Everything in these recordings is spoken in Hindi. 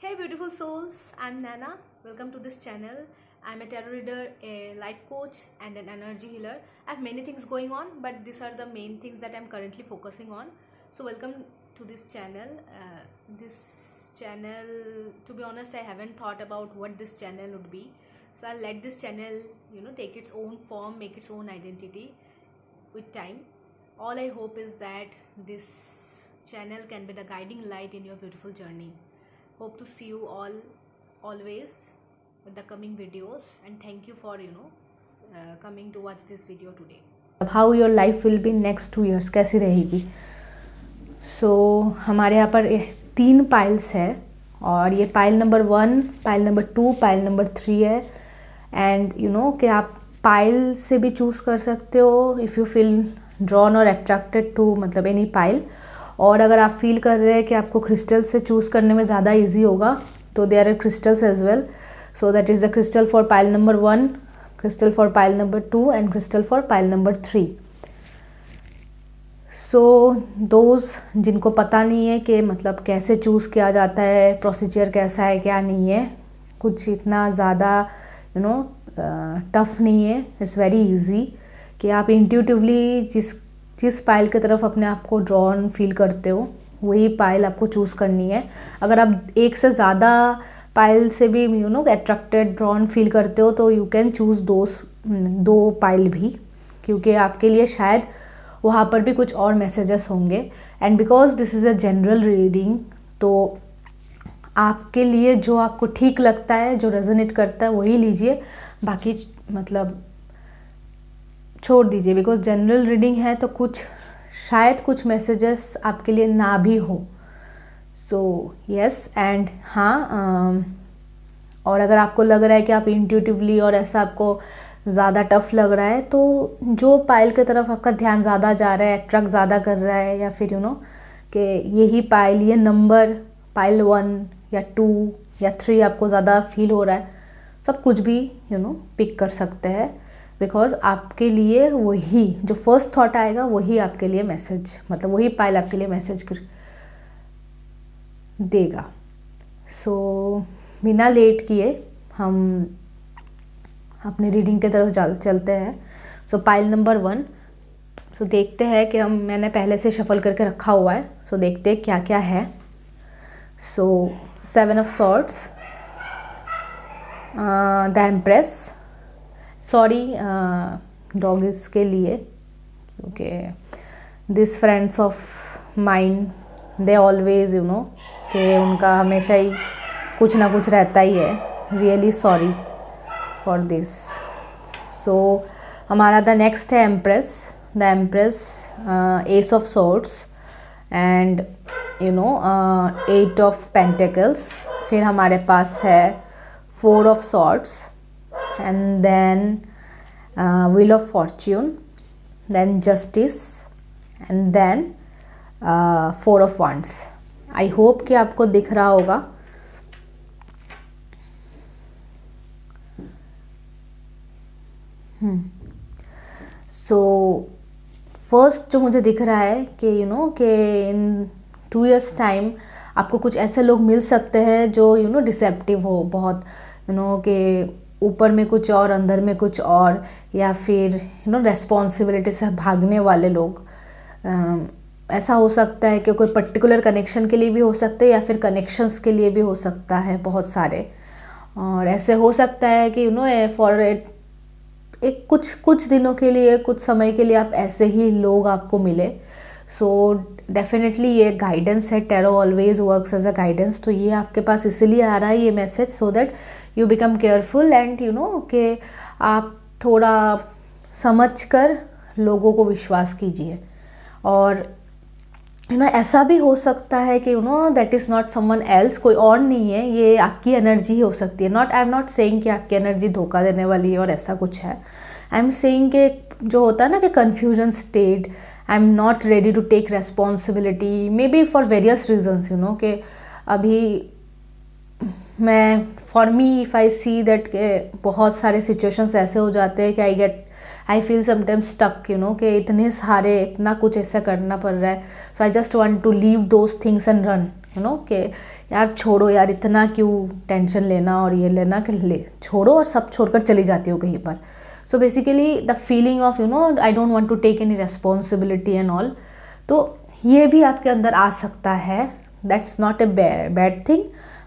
Hey beautiful souls, I'm Nana. Welcome to this channel. I'm a tarot reader, a life coach and an energy healer. I have many things going on, but these are the main things that I'm currently focusing on. So welcome to this channel. To be honest, I haven't thought about what this channel would be. So I'll let this channel, take its own form, make its own identity with time. All I hope is that this channel can be the guiding light in your beautiful journey. Hope to see you all always with the coming videos, and thank you for coming to watch this video today. How your life will be next 2 years, कैसी रहेगी. So हमारे यहाँ पर 3 पाइल्स है और ये pile number 1, pile number 2, pile number 3 है. एंड कि आप पाइल से भी चूज़ कर सकते हो इफ़ यू फील ड्रॉन और अट्रैक्टेड टू मतलब एनी पाइल. और अगर आप फील कर रहे हैं कि आपको क्रिस्टल से चूज़ करने में ज़्यादा इजी होगा तो they are crystals as well. So that is the crystal for pile number 1, crystal for pile number 2 and crystal for pile number 3. So those जिनको पता नहीं है कि मतलब कैसे चूज़ किया जाता है, प्रोसीजर कैसा है क्या नहीं है, कुछ इतना ज़्यादा टफ नहीं है. इट्स वेरी इजी कि आप इंट्यूटिवली जिस पाइल की तरफ अपने आप को ड्रॉन फील करते हो वही पाइल आपको चूज़ करनी है. अगर आप एक से ज़्यादा पाइल से भी अट्रैक्टेड ड्रॉन फील करते हो तो यू कैन चूज़ दो पाइल भी, क्योंकि आपके लिए शायद वहाँ पर भी कुछ और मैसेजेस होंगे. And because this is a general reading तो आपके लिए जो आपको ठीक लगता है, जो रेजोनेट करता है वही लीजिए, बाकी मतलब छोड़ दीजिए. बिकॉज जनरल रीडिंग है तो शायद कुछ मैसेजेस आपके लिए ना भी हो. सो यस एंड हाँ, और अगर आपको लग रहा है कि आप इंट्यूटिवली और ऐसा आपको ज़्यादा टफ लग रहा है तो जो पाइल की तरफ आपका ध्यान ज़्यादा जा रहा है, अट्रैक्ट ज़्यादा कर रहा है, या फिर कि यही पाइल, ये नंबर पाइल 1 या 2 या 3 आपको ज़्यादा फील हो रहा है, सब कुछ भी पिक कर सकते हैं. बिकॉज आपके लिए वही जो फर्स्ट थॉट आएगा वही आपके लिए मैसेज, मतलब वही पाइल आपके लिए मैसेज देगा. सो बिना लेट किए हम अपने रीडिंग की तरफ चलते हैं. सो पाइल नंबर 1. सो देखते हैं कि मैंने पहले से शफल करके रखा हुआ है. सो देखते हैं क्या क्या है. So 7 of swords, the empress. Sorry doggies के लिए, क्योंकि this friends of mind they always कि उनका हमेशा ही कुछ ना कुछ रहता ही है. Really sorry for this. So हमारा द नेक्स्ट है empress. The empress, ace of swords and 8 of pentacles. फिर हमारे पास है 4 of swords and then wheel of fortune, then justice and then 4 of wands. I hope कि आपको दिख रहा होगा. So first जो मुझे दिख रहा है कि कि in 2 years time आपको कुछ ऐसे लोग मिल सकते हैं जो डिसेप्टिव हो बहुत, कि ऊपर में कुछ और अंदर में कुछ और, या फिर रेस्पॉन्सिबिलिटी से भागने वाले लोग. ऐसा हो सकता है कि कोई पर्टिकुलर कनेक्शन के लिए भी हो सकता है या फिर कनेक्शंस के लिए भी हो सकता है बहुत सारे. और ऐसे हो सकता है कि फॉर एक कुछ दिनों के लिए, कुछ समय के लिए आप ऐसे ही लोग आपको मिले. सो डेफिनेटली ये गाइडेंस है. Tarot always works as a guidance. तो ये आपके पास इसीलिए आ रहा है ये message, so that you become careful and कि आप थोड़ा समझ कर लोगों को विश्वास कीजिए. और ऐसा भी हो सकता है कि that is not someone else, कोई और नहीं है, ये आपकी एनर्जी ही हो सकती है. आई एम नॉट सेइंग कि आपकी एनर्जी धोखा देने वाली है और ऐसा कुछ है. आई एम सेइंग कि जो होता है ना कि confusion state, I am not ready to take responsibility, maybe for various reasons, कि अभी मैं for me if I see that के बहुत सारे सिचुएशंस ऐसे हो जाते हैं कि आई फील समटाइम्स स्टक, कि इतना कुछ ऐसा करना पड़ रहा है. So I just want to leave those things and run, कि यार छोड़ो यार, इतना क्यों टेंशन लेना और ये लेना, कि ले छोड़ो और सब छोड़कर चली जाती हो कहीं पर. So basically the feeling of I don't want to take any responsibility and all. तो ये भी आपके अंदर आ सकता है. That's not a bad thing,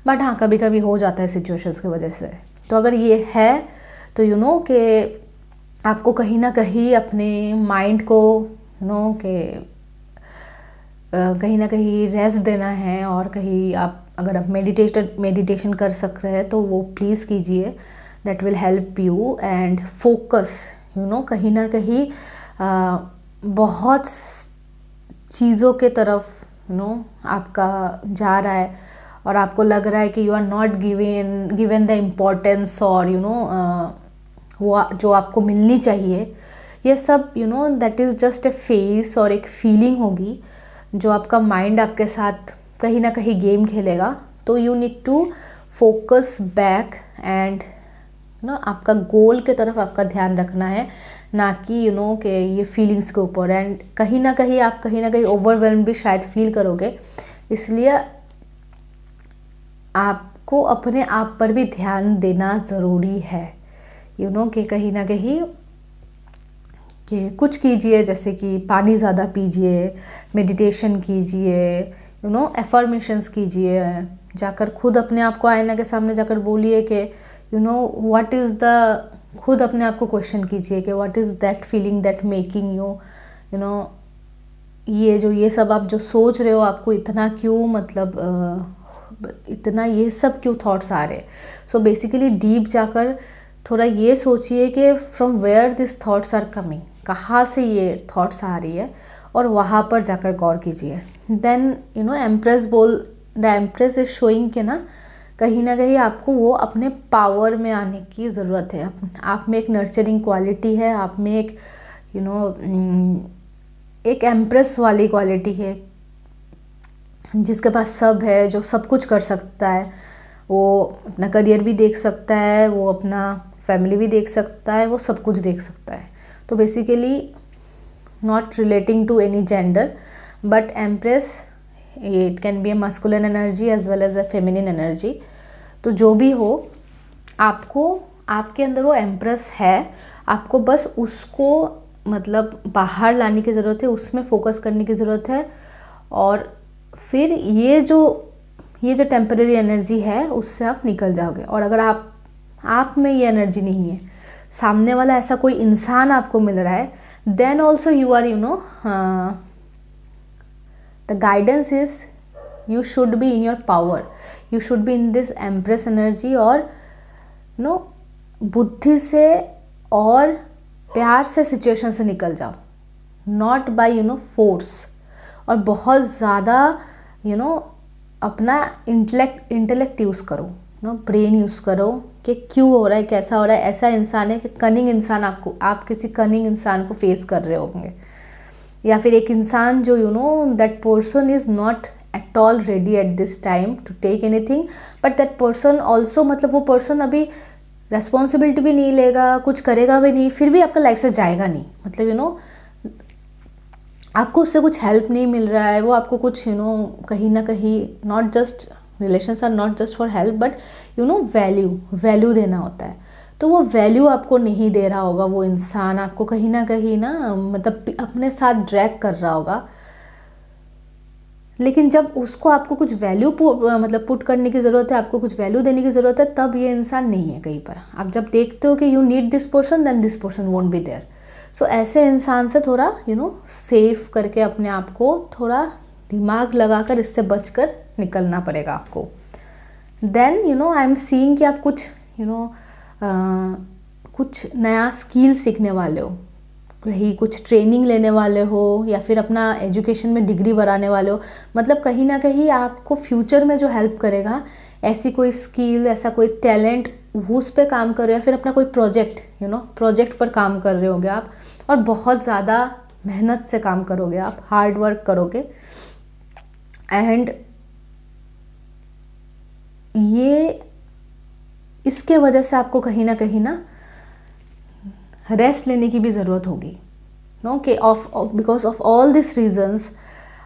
but हाँ कभी कभी हो जाता है सिचुएशंस की वजह से. तो अगर ये है तो कि आपको कहीं ना कहीं अपने माइंड को कि कहीं ना कहीं रेस्ट देना है. और कहीं आप अगर आप मेडिटेशन कर सक रहे हैं तो वो प्लीज़ कीजिए. That will help you and focus. कहीं ना कहीं बहुत चीज़ों के तरफ आपका जा रहा है और आपको लग रहा है कि you are not given the importance और वो जो आपको मिलनी चाहिए. ये सब that is just a face और एक फीलिंग होगी जो आपका माइंड आपके साथ कहीं ना कहीं गेम खेलेगा. तो you need to focus back and आपका गोल के तरफ आपका ध्यान रखना है, ना कि कि ये फीलिंग्स के ऊपर. एंड कहीं ना कहीं ओवरवेल्म भी शायद फील करोगे. इसलिए आपको अपने आप पर भी ध्यान देना ज़रूरी है. कि कहीं ना कहीं कि कुछ कीजिए, जैसे कि पानी ज़्यादा पीजिए, मेडिटेशन कीजिए, एफर्मेशंस कीजिए. जाकर खुद अपने आप को आईना के सामने जाकर बोलिए कि व्हाट इज़ द, खुद अपने आप को क्वेश्चन कीजिए कि what is that feeling that making you ये सब आप जो सोच रहे हो, आपको इतना क्यों, मतलब इतना ये सब क्यों थॉट्स आ रहे. सो बेसिकली डीप जाकर थोड़ा ये सोचिए कि from where this thoughts are coming, कहाँ से ये थॉट्स आ रही है, और वहाँ पर जाकर गौर कीजिए. Then the empress is showing के कहीं ना कहीं आपको वो अपने पावर में आने की ज़रूरत है. आप में एक नर्चरिंग क्वालिटी है, आप में एक एक एम्प्रेस वाली क्वालिटी है, जिसके पास सब है, जो सब कुछ कर सकता है. वो अपना करियर भी देख सकता है, वो अपना फैमिली भी देख सकता है, वो सब कुछ देख सकता है. तो basically not relating to any gender, but empress it can be a masculine energy as well as a feminine energy. तो जो भी हो, आपको आपके अंदर वो एम्प्रेस है, आपको बस उसको मतलब बाहर लाने की ज़रूरत है, उसमें फोकस करने की ज़रूरत है. और फिर ये जो टेम्पररी एनर्जी है उससे आप निकल जाओगे. और अगर आप में ये एनर्जी नहीं है, सामने वाला ऐसा कोई इंसान आपको मिल रहा है, then also you are the guidance is you should be in your power, you should be in this empress energy. और बुद्धि से और प्यार से सिचुएशन से निकल जाओ, नॉट बाय फोर्स. और बहुत ज़्यादा अपना इंटेलेक्ट यूज़ करो, ब्रेन यूज़ करो कि क्यों हो रहा है, कैसा हो रहा है. ऐसा इंसान है कि कनिंग इंसान, आप किसी कनिंग इंसान को फेस कर रहे होंगे, या फिर एक इंसान जो that person is not at all ready at this time to take anything, but that person also, मतलब वो पर्सन अभी रेस्पॉन्सिबिलिटी भी नहीं लेगा, कुछ करेगा भी नहीं, फिर भी आपका लाइफ से जाएगा नहीं. मतलब आपको उससे कुछ हेल्प नहीं मिल रहा है, वो आपको कुछ कहीं ना कहीं, not just relations are not just for help, but value देना होता है. तो वो वैल्यू आपको नहीं दे रहा होगा, वो इंसान आपको कहीं ना कहीं मतलब अपने साथ ड्रैग कर रहा होगा. लेकिन जब उसको आपको कुछ वैल्यू मतलब पुट करने की ज़रूरत है, आपको कुछ वैल्यू देने की ज़रूरत है, तब ये इंसान नहीं है कहीं पर. आप जब देखते हो कि you need this person, then this person won't be there. So ऐसे इंसान से थोड़ा सेफ करके अपने आप को थोड़ा दिमाग लगाकर इससे बचकर निकलना पड़ेगा आपको. देन आई एम सीइंग कि आप कुछ कुछ नया स्किल सीखने वाले हो, कहीं कुछ ट्रेनिंग लेने वाले हो, या फिर अपना एजुकेशन में डिग्री बढ़ाने वाले हो. मतलब कहीं ना कहीं आपको फ्यूचर में जो हेल्प करेगा, ऐसी कोई स्किल, ऐसा कोई टैलेंट, उस पे काम कर रहे हो, या फिर अपना कोई प्रोजेक्ट पर काम कर रहे होगे आप, और बहुत ज़्यादा मेहनत से काम करोगे आप, हार्ड वर्क करोगे. एंड ये इसके वजह से आपको कहीं ना कहीं रेस्ट लेने की भी ज़रूरत होगी. कि because of all this reasons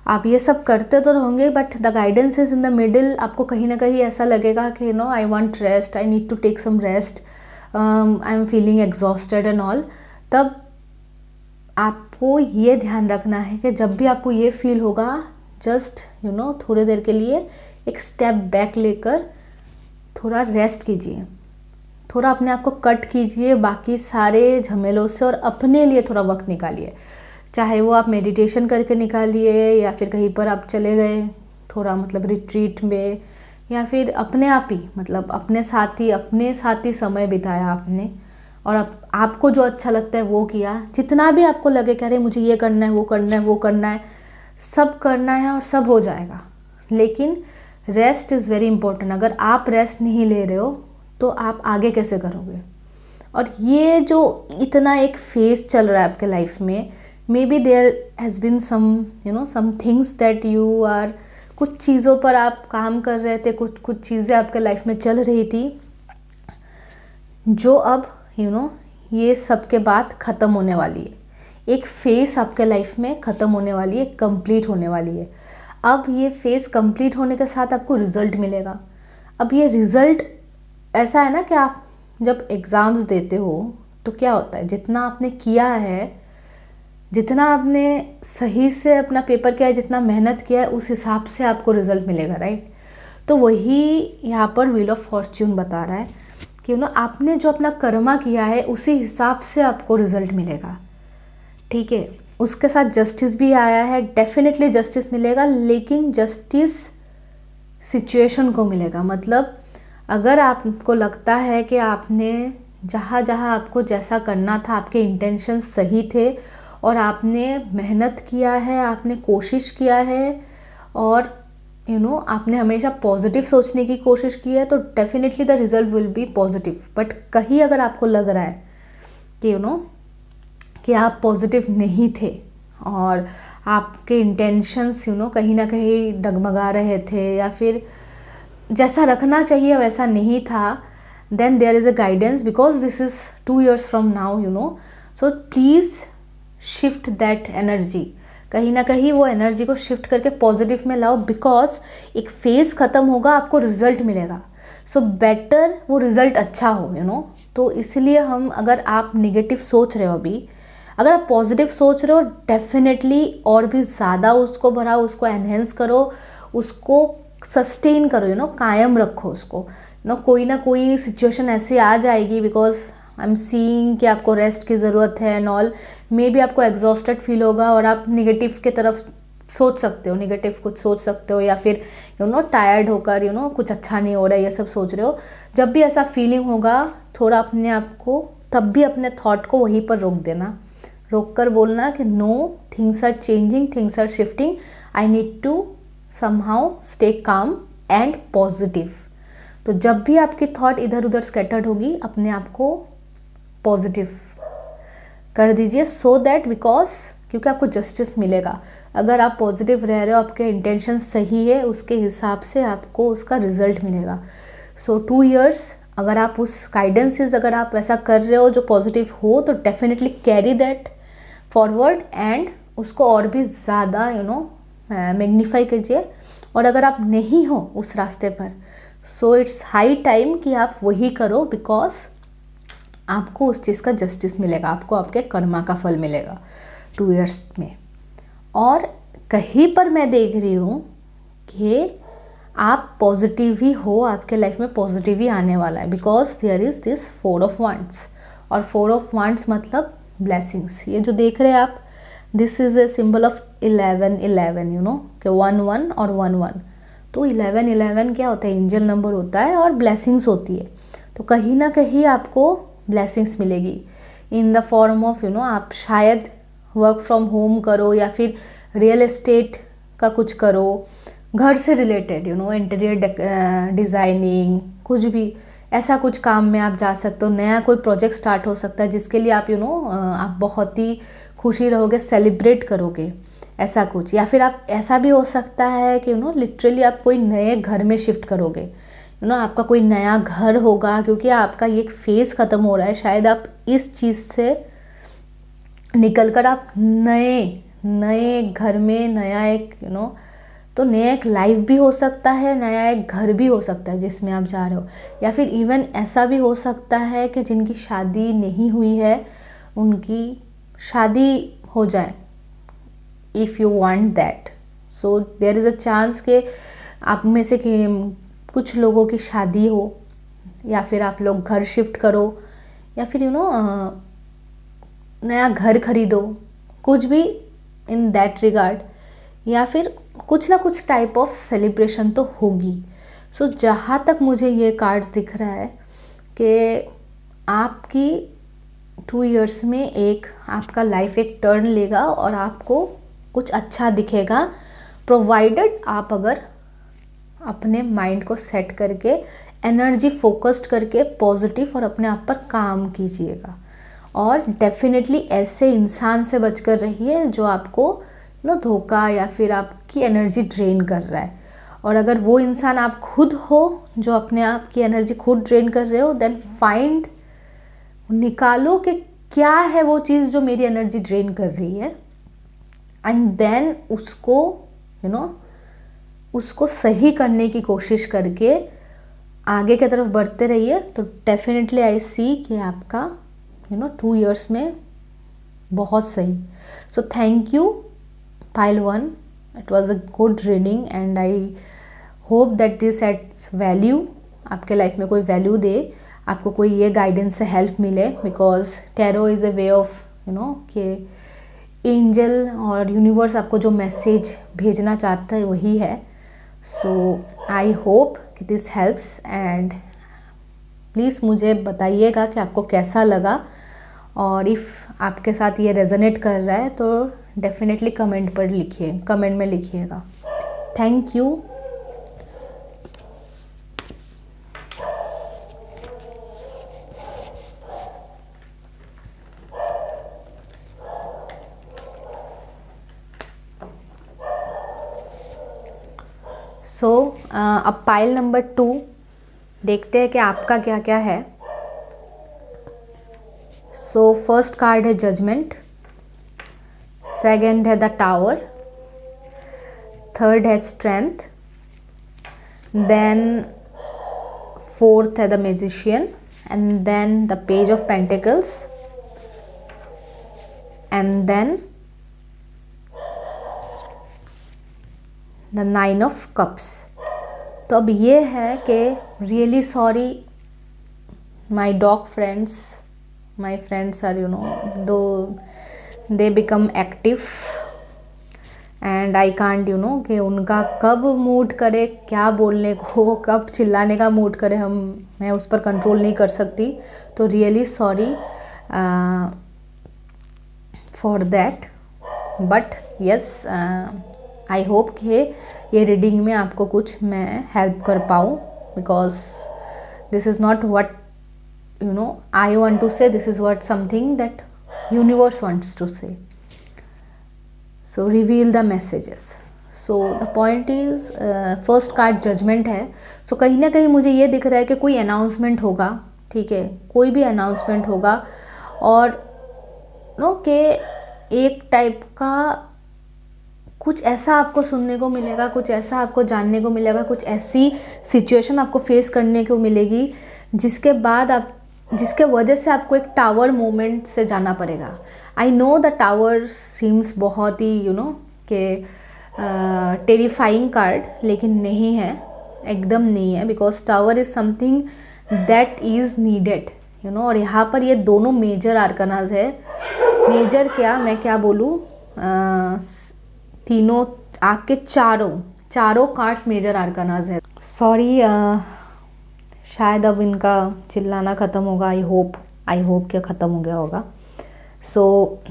आप ये सब करते तो रहोगे, but the guidance is in the middle. आपको कहीं ना कहीं ऐसा लगेगा कि you know I want rest, I need to take some rest, I am feeling exhausted and all. तब आपको ये ध्यान रखना है कि जब भी आपको ये फील होगा, जस्ट यू नो थोड़ी देर के लिए एक स्टेप बैक लेकर थोड़ा रेस्ट कीजिए, थोड़ा अपने आप को कट कीजिए बाकी सारे झमेलों से और अपने लिए थोड़ा वक्त निकालिए। चाहे वो आप मेडिटेशन करके निकालिए, या फिर कहीं पर आप चले गए थोड़ा मतलब रिट्रीट में, या फिर अपने आप ही मतलब अपने साथ ही समय बिताया आपने, और आपको जो अच्छा लगता है वो किया। जितना भी आपको लगे कि अरे मुझे ये करना है, वो करना है, वो करना है, सब करना है और सब हो जाएगा, लेकिन रेस्ट इज़ वेरी इंपॉर्टेंट। अगर आप रेस्ट नहीं ले रहे हो तो आप आगे कैसे करोगे? और ये जो इतना एक फेज चल रहा है आपके लाइफ में, maybe there has been some you know some things that you are, कुछ चीज़ों पर आप काम कर रहे थे, कुछ चीज़ें आपके लाइफ में चल रही थी जो अब यू नो ये सब के बाद ख़त्म होने वाली है। एक फेज़ आपके लाइफ में ख़त्म होने वाली है, कंप्लीट होने वाली है। अब ये फेज़ कंप्लीट होने के साथ आपको रिज़ल्ट मिलेगा। अब ये रिज़ल्ट ऐसा है ना कि आप जब एग्ज़ाम्स देते हो तो क्या होता है, जितना आपने किया है, जितना आपने सही से अपना पेपर किया है, जितना मेहनत किया है, उस हिसाब से आपको रिज़ल्ट मिलेगा, राइट? तो वही यहाँ पर व्हील ऑफ फॉर्च्यून बता रहा है कि ना आपने जो अपना कर्मा किया है उसी हिसाब से आपको रिज़ल्ट मिलेगा, ठीक है? उसके साथ जस्टिस भी आया है, डेफिनेटली जस्टिस मिलेगा, लेकिन जस्टिस सिचुएशन को मिलेगा। मतलब अगर आपको लगता है कि आपने जहाँ जहाँ आपको जैसा करना था, आपके इंटेंशन सही थे और आपने मेहनत किया है, आपने कोशिश किया है, और यू नो आपने हमेशा पॉजिटिव सोचने की कोशिश की है, तो definitely the result will be positive. But कहीं अगर आपको लग रहा है कि यू नो कि आप पॉजिटिव नहीं थे और आपके इंटेंशंस यू नो कहीं ना कहीं डगमगा रहे थे, या फिर जैसा रखना चाहिए वैसा नहीं था, then there is a guidance, because this is 2 years from now, you know. So please shift that energy, कहीं ना कहीं वो एनर्जी को शिफ्ट करके पॉजिटिव में लाओ, बिकॉज एक फेज़ ख़त्म होगा, आपको रिज़ल्ट मिलेगा। सो बेटर वो रिज़ल्ट अच्छा हो, यू नो। तो इसलिए हम, अगर आप निगेटिव सोच रहे हो अभी, अगर आप पॉजिटिव सोच रहे हो, डेफिनेटली और भी ज़्यादा उसको बढ़ाओ, उसको एनहेंस करो, उसको सस्टेन करो, यू नो, कायम रखो उसको, यू नो। कोई ना कोई सिचुएशन ऐसी आ जाएगी, बिकॉज आई एम सीइंग कि आपको रेस्ट की ज़रूरत है एंड ऑल, मे बी आपको एग्जॉस्टेड फील होगा और आप निगेटिव की तरफ सोच सकते हो, निगेटिव कुछ सोच सकते हो, या फिर यू नो टायर्ड होकर यू नो कुछ अच्छा नहीं हो रहा है, ये सब सोच रहे हो। जब भी ऐसा फीलिंग होगा, थोड़ा अपने आप को, तब भी अपने थॉट को वहीं पर रोक देना, रोक कर बोलना कि no, things are changing, things are shifting, I need to somehow stay calm and positive. तो जब भी आपकी थॉट इधर उधर स्कैटर्ड होगी, अपने आप को पॉजिटिव कर दीजिए, सो दैट, बिकॉज क्योंकि आपको जस्टिस मिलेगा। अगर आप पॉजिटिव रह रहे हो, आपके इंटेंशन सही है, उसके हिसाब से आपको उसका रिजल्ट मिलेगा। सो 2 years अगर आप उस गाइडेंसेस, अगर आप ऐसा कर रहे हो जो पॉजिटिव हो, तो definitely carry that forward and उसको और भी ज़्यादा यू नो मैग्नीफाई कीजिए। और अगर आप नहीं हो उस रास्ते पर, सो इट्स हाई टाइम कि आप वही करो, बिकॉज आपको उस चीज़ का जस्टिस मिलेगा, आपको आपके कर्मा का फल मिलेगा 2 years में। और कहीं पर मैं देख रही हूँ कि आप पॉजिटिव ही हो, आपके लाइफ में पॉजिटिव ही आने वाला है, because there is this 4 of Wands। और 4 of Wands मतलब ब्लेसिंग्स। ये जो देख रहे हैं आप, this is a symbol of 11 you know, कि 1 और 1 तो 11 क्या होता है? एंजल नंबर होता है और ब्लेसिंग्स होती है। तो कहीं ना कहीं आपको ब्लेसिंग्स मिलेगी in the form of you know, आप शायद वर्क फ्रॉम होम करो, या फिर रियल एस्टेट का कुछ करो, घर से related you know, interior designing, कुछ भी ऐसा कुछ काम में आप जा सकते हो। नया कोई प्रोजेक्ट स्टार्ट हो सकता है जिसके लिए आप यू नो आप बहुत ही खुशी रहोगे, सेलिब्रेट करोगे, ऐसा कुछ। या फिर आप, ऐसा भी हो सकता है कि यू नो लिटरली आप कोई नए घर में शिफ्ट करोगे, यू नो आपका कोई नया घर होगा, क्योंकि आपका ये एक फेज़ ख़त्म हो रहा है। शायद आप इस चीज़ से निकल कर आप नए घर में नया एक तो नया एक लाइफ भी हो सकता है, नया एक घर भी हो सकता है जिसमें आप जा रहे हो, या फिर इवन ऐसा भी हो सकता है कि जिनकी शादी नहीं हुई है उनकी शादी हो जाए, if you want that. So there is a chance कि आप में से कि कुछ लोगों की शादी हो, या फिर आप लोग घर शिफ्ट करो, या फिर नया घर खरीदो, कुछ भी इन दैट रिगार्ड, या फिर कुछ ना कुछ टाइप ऑफ सेलिब्रेशन तो होगी। सो जहाँ तक मुझे ये कार्ड्स दिख रहा है कि आपकी 2 इयर्स में एक आपका लाइफ एक टर्न लेगा और आपको कुछ अच्छा दिखेगा, प्रोवाइडेड आप अगर अपने माइंड को सेट करके एनर्जी फोकस्ड करके पॉजिटिव और अपने आप पर काम कीजिएगा। और डेफिनेटली ऐसे इंसान से बचकर रहिए जो आपको धोखा या फिर आपकी एनर्जी ड्रेन कर रहा है। और अगर वो इंसान आप खुद हो जो अपने आप की एनर्जी खुद ड्रेन कर रहे हो, देन फाइंड, निकालो कि क्या है वो चीज़ जो मेरी एनर्जी ड्रेन कर रही है, एंड देन उसको उसको सही करने की कोशिश करके आगे की तरफ बढ़ते रहिए। तो डेफिनेटली आई सी कि आपका 2 इयर्स में बहुत सही। So thank you Pile 1, it was a good reading and I hope that this adds value, आपके लाइफ में कोई वैल्यू दे, आपको कोई ये गाइडेंस से हेल्प मिले, because tarot is a way of कि एंजल और यूनिवर्स आपको जो मैसेज भेजना चाहता है वही है। सो आई होप कि दिस हेल्प्स, एंड प्लीज़ मुझे बताइएगा कि आपको कैसा लगा, और इफ़ आपके साथ ये रेजोनेट कर रहा है तो डेफिनेटली कमेंट में लिखिएगा। Thank you. सो अब पाइल नंबर 2 देखते हैं कि आपका क्या क्या है। सो फर्स्ट कार्ड है जजमेंट, सेकेंड है द टावर, थर्ड है स्ट्रेंथ, देन फोर्थ है the magician, and then the page of pentacles, and then the 9 of cups. तो अब ये है कि really sorry my dog friends, my friends are though they become active and I can't कि उनका कब मूड करे क्या बोलने को, कब चिल्लाने का मूड करे, मैं उस पर कंट्रोल नहीं कर सकती। तो really sorry for that, but yes I hope कि ये रीडिंग में आपको कुछ मैं हेल्प कर पाऊँ, because this is not what I want to say, this is what something that universe wants to say. So reveal the messages. So the point is first card judgment है। so कहीं ना कहीं मुझे ये दिख रहा है कि कोई अनाउंसमेंट होगा, ठीक है, कोई भी अनाउंसमेंट होगा, और कि एक टाइप का कुछ ऐसा आपको सुनने को मिलेगा, कुछ ऐसा आपको जानने को मिलेगा, कुछ ऐसी सिचुएशन आपको फेस करने को मिलेगी जिसके वजह से आपको एक टावर मोमेंट से जाना पड़ेगा। I know the tower seems बहुत ही कि टेरिफाइंग कार्ड, लेकिन नहीं है, एकदम नहीं है, because tower is something that is needed और यहाँ पर ये दोनों मेजर आर्कनाज है। मेजर क्या, मैं क्या बोलूँ, तीनों आपके चारों कार्ड्स मेजर आर्कनाज है। सॉरी, शायद अब इनका चिल्लाना ख़त्म होगा, आई होप कि ख़त्म हो गया होगा। सो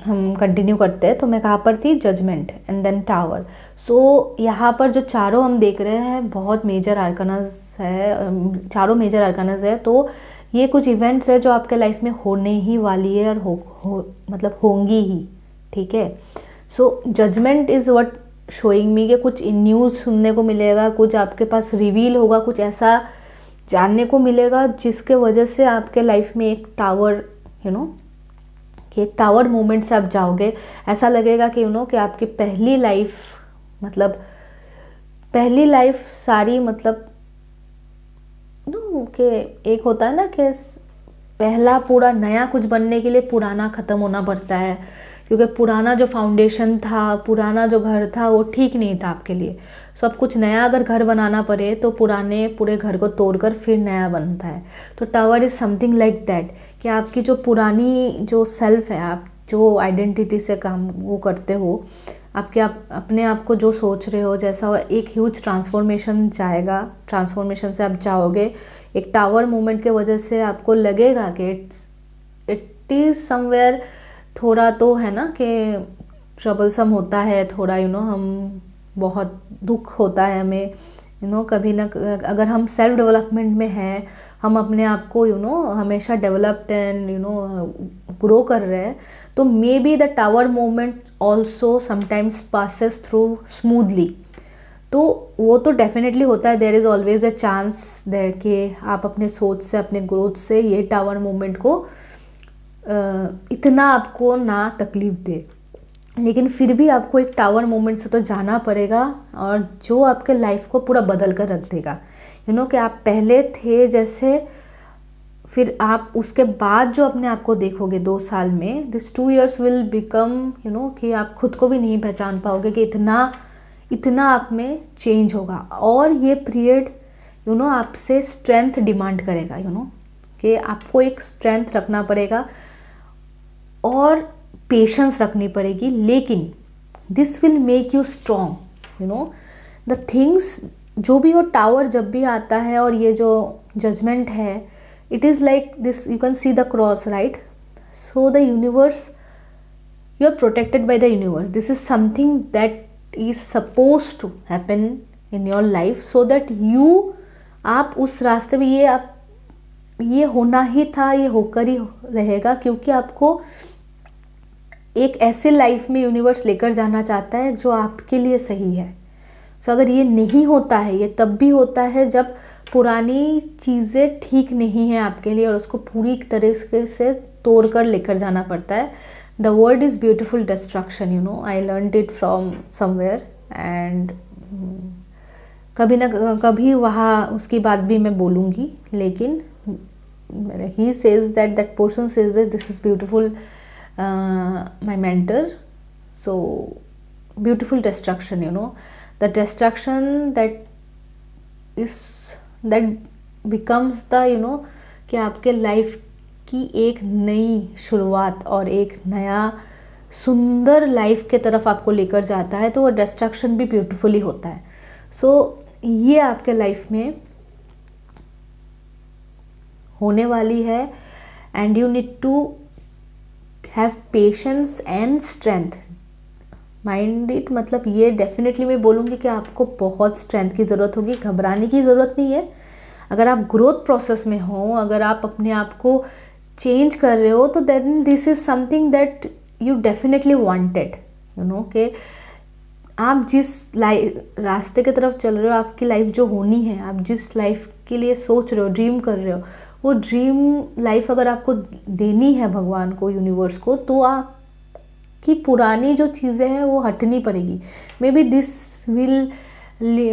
हम कंटिन्यू करते हैं। तो मैं कहाँ पर थी, जजमेंट एंड देन टावर। सो यहाँ पर जो चारों हम देख रहे हैं बहुत मेजर आर्कनाज है, चारों मेजर आर्कनाज है। तो ये कुछ इवेंट्स है जो आपके लाइफ में होने ही वाली है और मतलब होंगी ही, ठीक है। So judgement is what showing me कि कुछ न्यूज़ सुनने को मिलेगा, कुछ आपके पास रिवील होगा, कुछ ऐसा जानने को मिलेगा जिसके वजह से आपके लाइफ में एक टावर कि एक टावर मोमेंट से आप जाओगे, ऐसा लगेगा कि कि आपकी पहली लाइफ, मतलब पहली लाइफ सारी, मतलब कि एक होता है ना कि पहला पूरा नया कुछ बनने के लिए पुराना ख़त्म होना पड़ता है, क्योंकि पुराना जो फाउंडेशन था, पुराना जो घर था वो ठीक नहीं था आपके लिए। सो अब कुछ नया अगर घर बनाना पड़े तो पुराने पूरे घर को तोड़कर फिर नया बनता है। तो tower is something like that, कि आपकी जो पुरानी जो सेल्फ है, आप जो आइडेंटिटी से काम वो करते हो, अपने आप को जो सोच रहे हो जैसा, एक ह्यूज ट्रांसफॉर्मेशन जाएगा, ट्रांसफॉर्मेशन से आप जाओगे। एक टावर मोमेंट के वजह से आपको लगेगा कि इट इज़ समवेयर, थोड़ा तो है ना कि ट्रबलसम होता है थोड़ा, हम बहुत दुख होता है हमें, कभी ना, अगर हम सेल्फ डेवलपमेंट में हैं, हम अपने आप को हमेशा डेवलप्ड एंड ग्रो कर रहे हैं, तो maybe the tower moment also sometimes passes through smoothly. तो वो तो डेफिनेटली होता है, there is always a chance there कि आप अपने सोच से, अपने ग्रोथ से ये टावर मोमेंट को इतना आपको ना तकलीफ दे। लेकिन फिर भी आपको एक टावर मोमेंट से तो जाना पड़ेगा, और जो आपके लाइफ को पूरा बदल कर रख देगा। कि आप पहले थे जैसे, फिर आप उसके बाद जो अपने आप को देखोगे 2 साल में, दिस 2 years विल बिकम कि आप खुद को भी नहीं पहचान पाओगे कि इतना आप में चेंज होगा। और ये पीरियड आपसे स्ट्रेंथ डिमांड करेगा, कि आपको एक स्ट्रेंथ रखना पड़ेगा और पेशेंस रखनी पड़ेगी। लेकिन this will make you strong. The things, जो भी हो, टावर जब भी आता है, और ये जो जजमेंट है, it is like this, you can see the cross, right? So the universe, you are protected by the universe, this is something that is suppose to happen in your life, so that आप उस रास्ते में, ये होना ही था, ये होकर ही रहेगा, क्योंकि आपको एक ऐसे लाइफ में यूनिवर्स लेकर जाना चाहता है जो आपके लिए सही है। सो अगर ये नहीं होता है, ये तब भी होता है जब पुरानी चीज़ें ठीक नहीं है आपके लिए, और उसको पूरी तरीके से तोड़ कर लेकर जाना पड़ता है। The word is beautiful destruction, I learned it from somewhere, and कभी ना कभी वहाँ उसकी बात भी मैं बोलूँगी। लेकिन he says that person says that this is beautiful, my mentor. So beautiful destruction, the destruction that becomes the, कि आपके लाइफ की एक नई शुरुआत और एक नया सुंदर लाइफ के तरफ आपको लेकर जाता है, तो वो डिस्ट्रक्शन भी ब्यूटीफुली होता है। सो ये आपके लाइफ में होने वाली है, and you need to have patience and strength. Mind it, मतलब ये डेफिनेटली मैं बोलूँगी कि आपको बहुत स्ट्रेंथ की ज़रूरत होगी, घबराने की ज़रूरत नहीं है। अगर आप ग्रोथ प्रोसेस में हो, अगर आप अपने आप को चेंज कर रहे हो, तो then this is something that you definitely wanted, कि आप जिस रास्ते की तरफ चल रहे हो, आपकी लाइफ जो होनी है, आप जिस लाइफ के लिए सोच रहे हो, ड्रीम कर रहे हो, वो ड्रीम लाइफ अगर आपको देनी है भगवान को, यूनिवर्स को, तो आपकी पुरानी जो चीज़ें हैं वो हटनी पड़ेगी। मे बी दिस विल,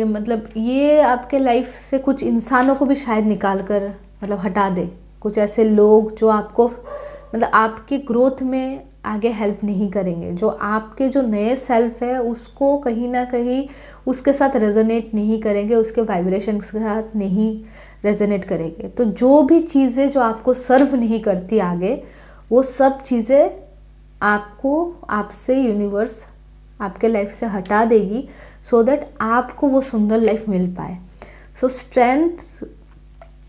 मतलब ये आपके लाइफ से कुछ इंसानों को भी शायद निकाल कर, मतलब हटा दे, कुछ ऐसे लोग जो आपको, मतलब आपकी ग्रोथ में आगे हेल्प नहीं करेंगे, जो आपके जो नए सेल्फ है उसको कहीं ना कहीं उसके साथ रेजोनेट नहीं करेंगे, उसके वाइब्रेशन के साथ नहीं रेजोनेट करेंगे। तो जो भी चीज़ें जो आपको सर्व नहीं करती आगे, वो सब चीज़ें आपसे यूनिवर्स आपके लाइफ से हटा देगी, सो दैट आपको वो सुंदर लाइफ मिल पाए। सो स्ट्रेंथ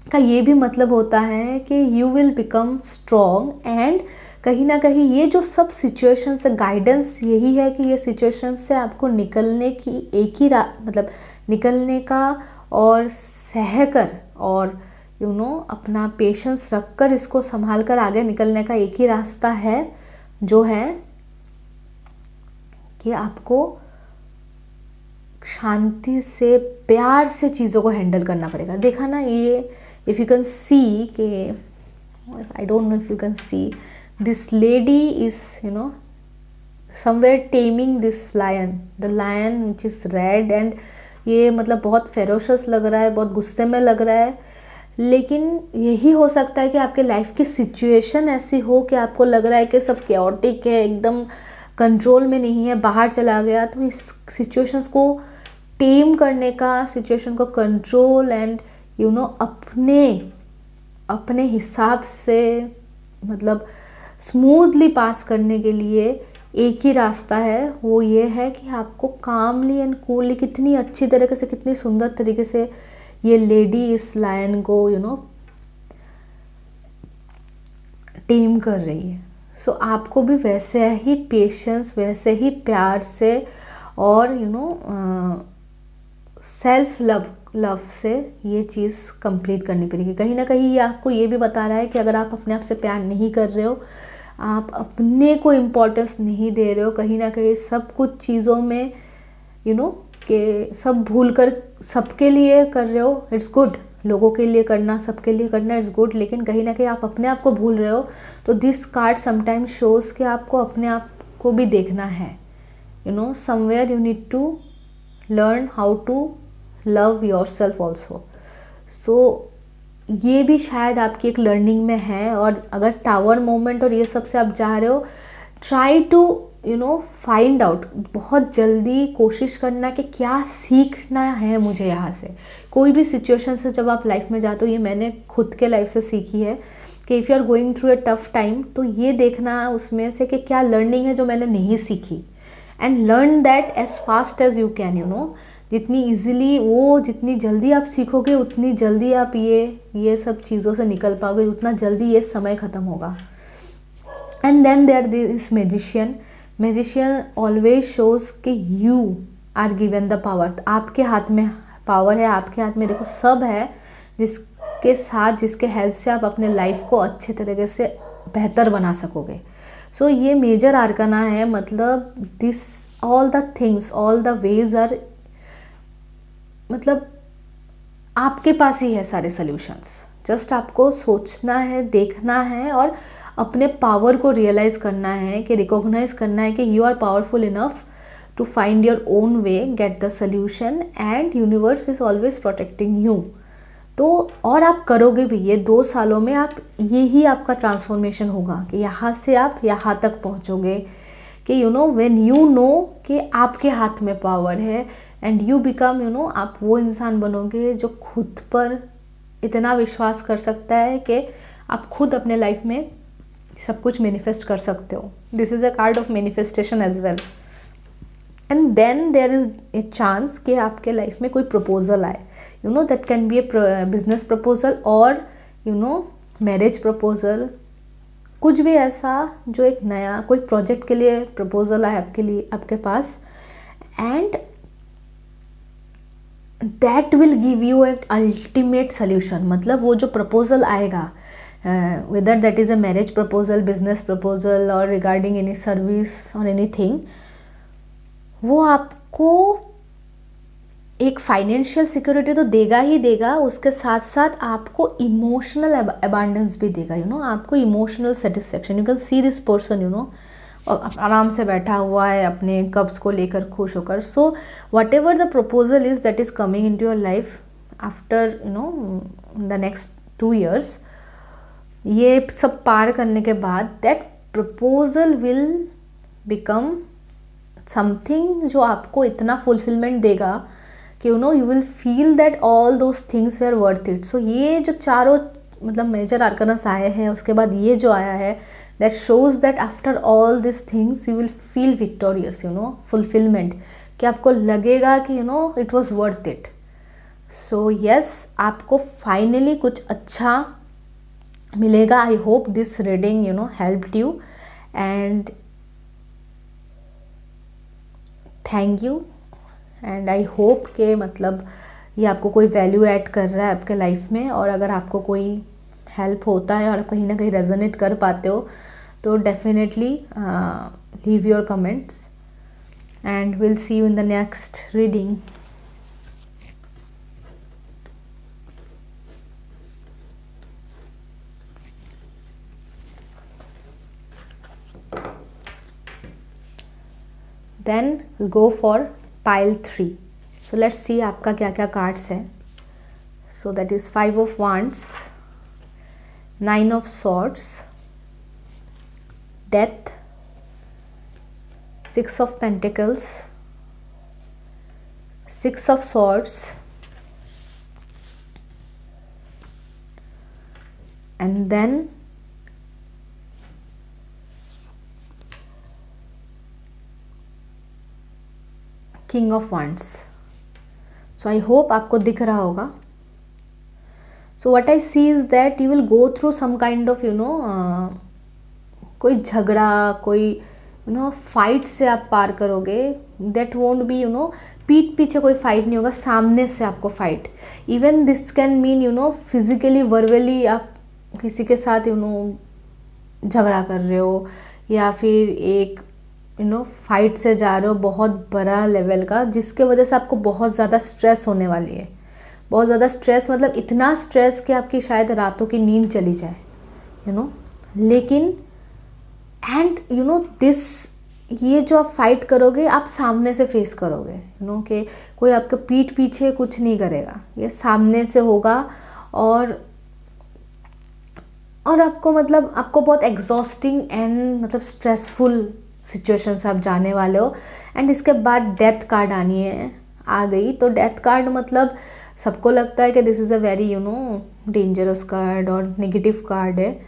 का ये भी मतलब होता है कि you will become strong, and कहीं ना कहीं ये जो सब सिचुएशन से गाइडेंस यही है कि ये सिचुएशन से आपको निकलने की एक ही मतलब निकलने का, और सहकर, और अपना पेशेंस रखकर इसको संभाल कर आगे निकलने का एक ही रास्ता है, जो है कि आपको शांति से, प्यार से चीज़ों को हैंडल करना पड़ेगा। देखा ना, ये इफ़ यू कैन सी के, I don't know if you can C, this lady is, somewhere taming this lion, the lion which is red, and ये मतलब बहुत फेरोशस लग रहा है, बहुत गुस्से में लग रहा है. लेकिन यही हो सकता है कि आपके लाइफ की सिचुएशन ऐसी हो कि आपको लग रहा है कि सब केओटिक है, एकदम कंट्रोल में नहीं है, बाहर चला गया. तो इस सिचुएशंस को टेम करने का, सिचुएशन को कंट्रोल एंड अपने हिसाब से मतलब स्मूथली पास करने के लिए एक ही रास्ता है. वो ये है कि आपको कामली एंड कूलली, कितनी अच्छी तरीके से, कितनी सुंदर तरीके से ये लेडी इस लायन को टेम कर रही है. सो आपको भी वैसे ही पेशेंस, वैसे ही प्यार से और सेल्फ लव से ये चीज़ कंप्लीट करनी पड़ेगी. कहीं ना कहीं ये आपको ये भी बता रहा है कि अगर आप अपने आप से प्यार नहीं कर रहे हो, आप अपने को इम्पोर्टेंस नहीं दे रहे हो, कहीं ना कहीं सब कुछ चीज़ों में कि सब भूल कर सबके लिए कर रहे हो, इट्स गुड. लोगों के लिए करना, सबके लिए करना, इट्स गुड. लेकिन कहीं ना कहीं आप अपने आप को भूल रहे हो. तो दिस कार्ड समटाइम्स शोज़ कि आपको अपने आप को भी देखना है. Somewhere you need to learn how to love yourself also. So ये भी शायद आपकी एक लर्निंग में है. और अगर टावर मोमेंट और ये सब से आप जा रहे हो, ट्राई टू फाइंड आउट, बहुत जल्दी कोशिश करना कि क्या सीखना है मुझे यहाँ से. कोई भी सिचुएशन से जब आप लाइफ में जाते हो, ये मैंने खुद के लाइफ से सीखी है कि if you are going through a tough time, तो ये देखना उसमें से कि क्या लर्निंग है जो मैंने नहीं सीखी, and learn that as fast as you can. जितनी ईजिली जितनी जल्दी आप सीखोगे, उतनी जल्दी आप ये सब चीज़ों से निकल पाओगे, उतना जल्दी ये समय ख़त्म होगा. And then there this magician always shows कि you are given the power. आपके हाथ में पावर है, आपके हाथ में देखो सब है, जिसके हेल्प से आप अपने लाइफ को अच्छे तरीके से बेहतर बना सकोगे. सो ये मेजर आर्काना है. मतलब this all the things, all the ways are, मतलब आपके पास ही है सारे सॉल्यूशंस. जस्ट आपको सोचना है, देखना है और अपने पावर को रियलाइज़ करना है, कि रिकॉग्नाइज करना है कि you are powerful enough to find your own way, get the solution, and universe is always protecting you. तो और आप करोगे भी. ये 2 सालों में आप यही आपका ट्रांसफॉर्मेशन होगा कि यहाँ से आप यहाँ तक पहुँचोगे कि व्हेन यू नो कि आपके हाथ में पावर है, एंड यू बिकम आप वो इंसान बनोगे जो खुद पर इतना विश्वास कर सकता है कि आप खुद अपने लाइफ में सब कुछ मैनिफेस्ट कर सकते हो. This is a card of manifestation as well. And then there is a chance कि आपके लाइफ में कोई प्रपोजल आए. That can be a business proposal और मैरिज प्रपोजल, कुछ भी ऐसा जो एक नया कोई प्रोजेक्ट के लिए प्रपोजल आए आपके पास. And that will give you एक अल्टीमेट सोल्यूशन. मतलब वो जो प्रपोजल आएगा, whether that is a marriage proposal, business proposal or regarding any service or anything, वो आपको एक फाइनेंशियल सिक्योरिटी तो देगा ही देगा, उसके साथ साथ आपको इमोशनल अबांडेंस भी देगा. आपको emotional satisfaction. You can see this person आराम से बैठा हुआ है अपने कब्ज को लेकर खुश होकर. So whatever the proposal is that is coming into your life after the next 2 years, ये सब पार करने के बाद that proposal will become something जो आपको इतना फुलफिलमेंट देगा कि you will feel that all those things were worth it. So ये जो चारों मतलब मेजर आर्कनस आए हैं, उसके बाद ये जो आया है, that shows that after all this things you will feel victorious, fulfilment, कि आपको लगेगा कि it was worth it. So yes, आपको फाइनली कुछ अच्छा मिलेगा. I hope this reading helped you, and thank you. And I hope के मतलब ये आपको कोई वैल्यू ऐड कर रहा है आपके लाइफ में. और अगर आपको कोई हेल्प होता है और कहीं ना कहीं रेजोनेट कर पाते हो, तो definitely leave your comments, and will see you in the next reading. Then go for pile 3. So let's see आपका क्या क्या कार्ड्स है. So that is 5 of wands, 9 of swords, death, 6 of pentacles, 6 of swords, and then King of wands. So I hope आपको दिख रहा होगा. So what I see is that you will go through some kind of कोई झगड़ा, कोई फाइट से आप पार करोगे. दैट वोंट बी पीठ पीछे कोई फाइट नहीं होगा, सामने से आपको fight. Even this can mean physically verbally आप किसी के साथ झगड़ा कर रहे हो, या फिर एक फाइट से जा रहे हो बहुत बड़ा लेवल का, जिसके वजह से आपको बहुत ज़्यादा स्ट्रेस होने वाली है. बहुत ज़्यादा स्ट्रेस, मतलब इतना स्ट्रेस कि आपकी शायद रातों की नींद चली जाए. लेकिन एंड दिस, ये जो आप फाइट करोगे आप सामने से फेस करोगे. कि कोई आपके पीठ पीछे कुछ नहीं करेगा, ये सामने से होगा. और आपको आपको बहुत एग्जॉस्टिंग एंड स्ट्रेसफुल सिचुएशन से आप जाने वाले हो. एंड इसके बाद डेथ कार्ड आ गई. तो डेथ कार्ड सबको लगता है कि this is a very dangerous card और नेगेटिव कार्ड है.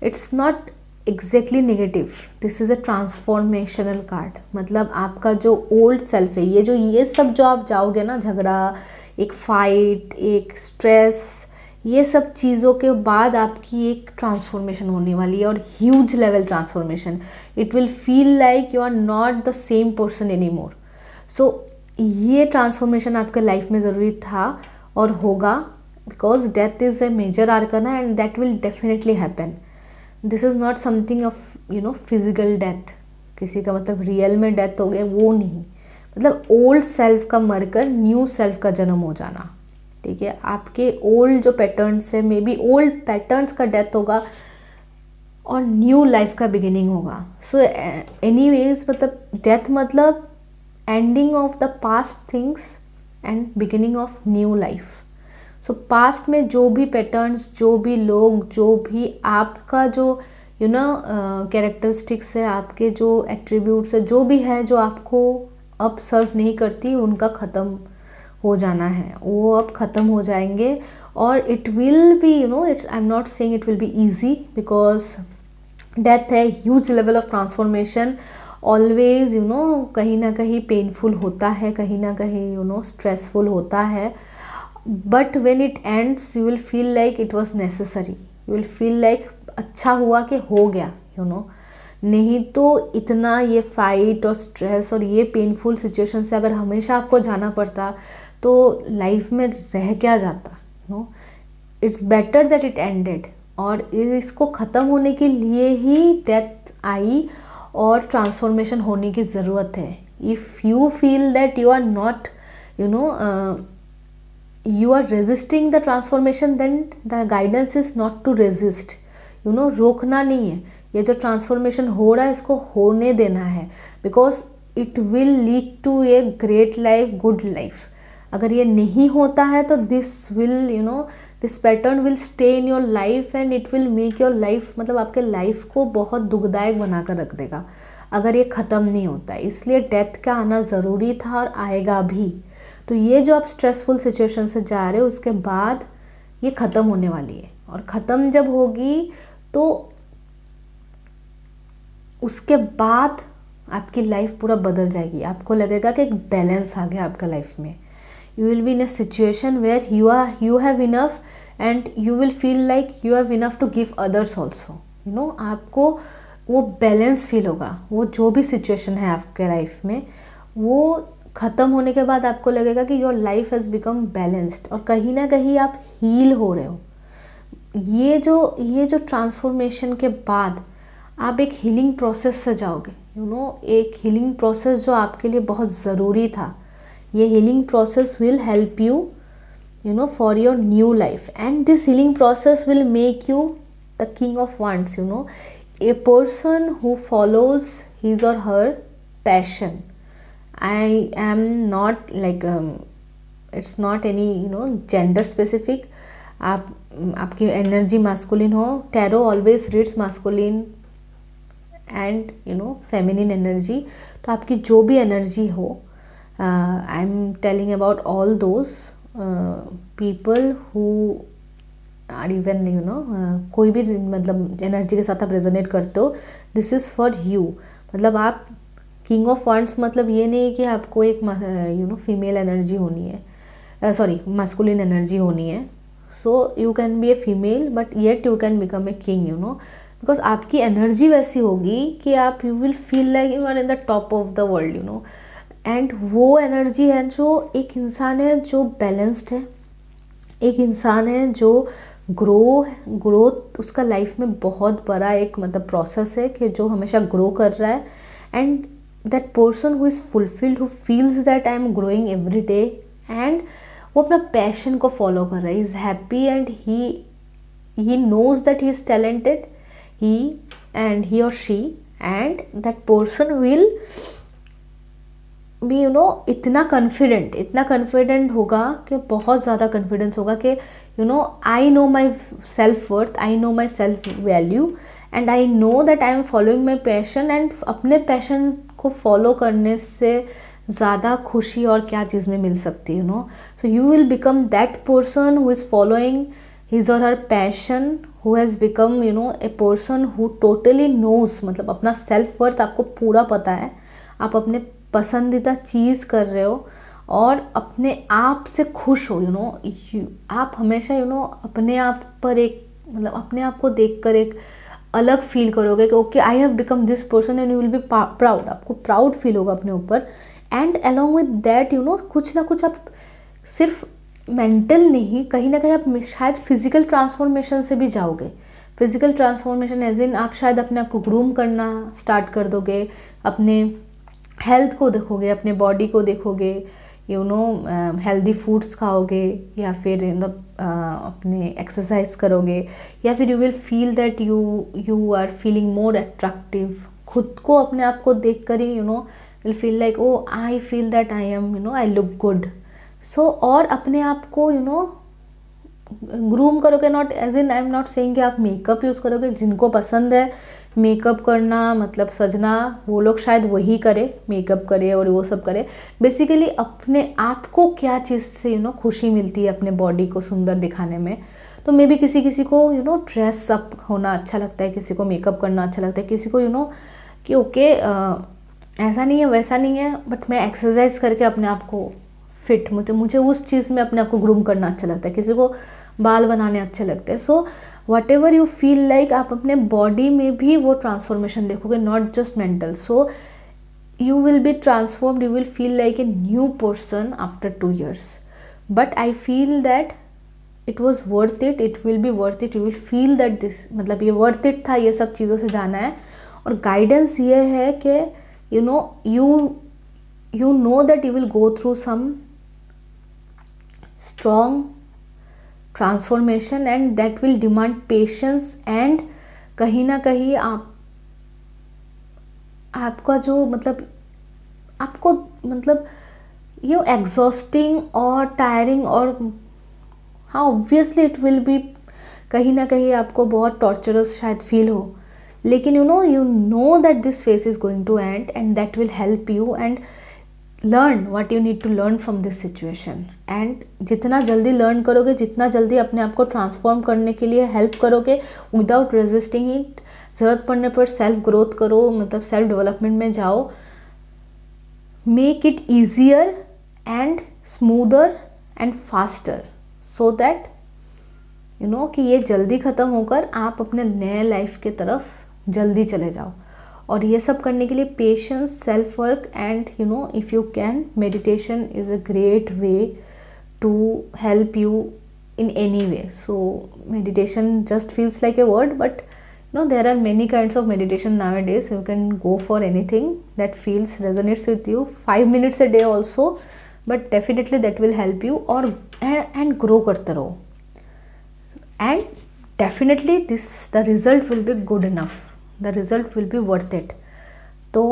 It's not exactly negative, this is a transformational card. आपका जो ओल्ड सेल्फ है, ये सब जो आप जाओगे ना, झगड़ा, एक फाइट, एक स्ट्रेस, ये सब चीज़ों के बाद आपकी एक ट्रांसफॉर्मेशन होने वाली है, और huge level transformation. It will feel like you are not the same person anymore. So ये ट्रांसफॉर्मेशन आपके लाइफ में ज़रूरी था और होगा, because death is a major arcana and that will definitely happen. This is not something of physical death, किसी का रियल में डेथ हो गया, वो नहीं. ओल्ड सेल्फ का मरकर न्यू सेल्फ का जन्म हो जाना. ठीक है, आपके ओल्ड जो पैटर्न्स है, मे बी ओल्ड पैटर्न्स का डेथ होगा और न्यू लाइफ का बिगिनिंग होगा. So anyways death ending of the past things and beginning of new life. So past में जो भी पैटर्न्स, जो भी लोग, जो भी आपका जो कैरेक्टरिस्टिक्स है, आपके जो एट्रीब्यूट्स है, जो भी है जो आपको अब सर्व नहीं करती, उनका ख़त्म हो जाना है. वो अब ख़त्म हो जाएंगे. और it will be it's, I am not saying it will be easy, because death है, huge level of transformation. Always कहीं ना कहीं पेनफुल होता है, कहीं ना कहीं स्ट्रेसफुल होता है. But when it ends you will feel like it was necessary. You will feel like अच्छा हुआ कि हो गया. नहीं तो इतना ये फाइट और स्ट्रेस और ये पेनफुल सिचुएशन से अगर हमेशा आपको जाना पड़ता, तो लाइफ में रह क्या जाता. It's better that it ended. और इसको ख़त्म होने के लिए ही डेथ आई और ट्रांसफॉर्मेशन होने की ज़रूरत है. If you feel that you are not you are resisting the transformation, then the guidance is not to resist. रोकना नहीं है. ये जो ट्रांसफॉर्मेशन हो रहा है, इसको होने देना है, because it will lead to a great life, good life. अगर ये नहीं होता है तो this will this pattern will stay in your life and it will make your life, आपके लाइफ को बहुत दुखदायक बना कर रख देगा अगर ये ख़त्म नहीं होता है. इसलिए डेथ का आना ज़रूरी था और आएगा भी. तो ये जो आप स्ट्रेसफुल सिचुएशन से जा रहे हो, उसके बाद ये ख़त्म होने वाली है. और ख़त्म जब होगी तो उसके बाद आपकी लाइफ पूरा बदल जाएगी. आपको लगेगा कि एक बैलेंस आ गया आपका लाइफ में. You will be in a situation where you have enough and you will feel like you have enough to give others also. आपको वो बैलेंस फील होगा. वो जो भी सिचुएशन है आपके लाइफ में, वो ख़त्म होने के बाद आपको लगेगा कि your life has become balanced, और कहीं ना कहीं आप हील हो रहे हो. ये जो ट्रांसफॉर्मेशन के बाद आप एक हीलिंग प्रोसेस से जाओगे. एक हीलिंग प्रोसेस जो आपके लिए बहुत ज़रूरी था. ये healing process will help you for your new life, and this healing process will make you the king of wands. A person who follows his और her passion. I am not like it's not any gender specific. आप आपकी एनर्जी मास्कुलिन हो, tarot always reads masculine and feminine energy. तो आपकी जो भी एनर्जी हो, I am telling about all those people who are even कोई भी मतलब एनर्जी के साथ आप रेजोनेट करते हो, दिस इज़ फॉर यू. मतलब आप किंग ऑफ वॉन्ड्स मतलब ये नहीं कि आपको एक फीमेल एनर्जी होनी है, सॉरी मास्कुलिन एनर्जी होनी है. So you can be a female but yet you can become a king, because आपकी एनर्जी वैसी होगी कि आप you will feel like you are in the top of the world, and वो एनर्जी है जो एक इंसान है जो बैलेंस्ड है, एक इंसान है जो ग्रोथ उसका लाइफ में बहुत बड़ा एक मतलब प्रोसेस है कि जो हमेशा ग्रो कर रहा है. And that person who is fulfilled, who feels that I am growing every day, and वो अपना पैशन को फॉलो कर रहा है, is happy and he knows that he is talented, he or she, and that person will भी इतना कॉन्फिडेंट होगा कि बहुत ज़्यादा कॉन्फिडेंस होगा कि I know my self worth, I know my self value, and I know that I am following my passion. And अपने पैशन को फॉलो करने से ज़्यादा खुशी और क्या चीज़ में मिल सकती है, so you will become that person who is following his और her passion, who has become a person who totally knows, मतलब अपना सेल्फ वर्थ आपको पूरा पता है, आप अपने पसंदीदा चीज़ कर रहे हो और अपने आप से खुश हो. आप हमेशा अपने आप पर एक मतलब अपने आप को देखकर एक अलग फील करोगे कि okay I have become this person, and you will be proud. आपको प्राउड फील होगा अपने ऊपर. एंड अलॉन्ग विद दैट कुछ ना कुछ आप सिर्फ मेंटल नहीं, कहीं ना कहीं आप शायद फिजिकल ट्रांसफॉर्मेशन से भी जाओगे. फिजिकल ट्रांसफॉर्मेशन एज इन आप शायद अपने आप को ग्रूम करना स्टार्ट कर दोगे, अपने हेल्थ को देखोगे, अपने बॉडी को देखोगे, हेल्दी फूड्स खाओगे, या फिर अपने एक्सरसाइज करोगे, या फिर you will feel that you are feeling more attractive. खुद को अपने आप को देख कर ही will feel like oh I feel that I am I look good. So और अपने आप को ग्रूम करोगे, not as in I am not saying कि आप मेकअप यूज़ करोगे. जिनको पसंद है मेकअप करना मतलब सजना, वो लोग शायद वही करे, मेकअप करे और वो सब करे. बेसिकली अपने आप को क्या चीज़ से खुशी मिलती है अपने बॉडी को सुंदर दिखाने में. तो मे बी किसी को ड्रेस अप होना अच्छा लगता है, किसी को मेकअप करना अच्छा लगता है, किसी को कि ओके ऐसा नहीं है वैसा नहीं है बट मैं एक्सरसाइज करके अपने आप को फिट, मुझे उस चीज़ में अपने आप को ग्रूम करना अच्छा लगता है, किसी को बाल बनाने अच्छे लगते हैं. So what ever you feel like, आप अपने बॉडी में भी वो ट्रांसफॉर्मेशन देखोगे, not just mental. So you will be transformed, you will feel like a new person after 2 years. But I feel that it was worth it, it will B worth it, you will feel that this मतलब ये वर्थ इट था ये सब चीज़ों से जाना है. और गाइडेंस ये है कि you know that you will go through some strong transformation and that will demand patience. and कहीं ना कहीं आपका जो मतलब आपको मतलब एग्जॉस्टिंग और टायरिंग और हाँ ऑब्वियसली इट विल बी कहीं ना कहीं आपको बहुत टॉर्चरस शायद फील हो, लेकिन you know that this phase is going to end and that will help you and learn what you need to learn from this situation. and जितना जल्दी लर्न करोगे, जितना जल्दी अपने आप को ट्रांसफॉर्म करने के लिए हेल्प करोगे विदाउट रेजिस्टिंग इट, ज़रूरत पड़ने पर सेल्फ ग्रोथ करो, मतलब सेल्फ डेवलपमेंट में जाओ. Make it easier and smoother and faster so that कि ये जल्दी ख़त्म होकर आप अपने नए लाइफ के तरफ जल्दी चले जाओ. और ये सब करने के लिए patience, self work and if you can meditation is a great way to help you in any way. So meditation just feels like a word, but there are many kinds of meditation nowadays. You can go for anything that feels resonates with you, 5 minutes a day also, but definitely that will help you. और and grow करते रहो, and definitely the result will be good enough, the result will be worth it. तो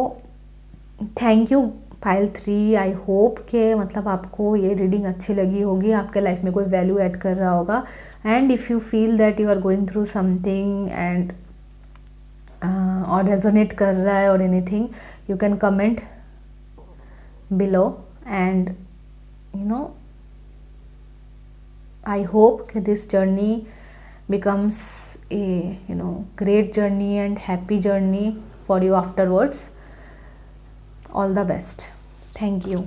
thank you pile 3, I hope के मतलब आपको ये रीडिंग अच्छी लगी होगी, आपके लाइफ में कोई वैल्यू ऐड कर रहा होगा. And if you feel that you are going through something and और रेजोनेट कर रहा है और anything, you can comment below. And you know I hope that this journey becomes a great journey and happy journey for you afterwards. All the best. Thank you.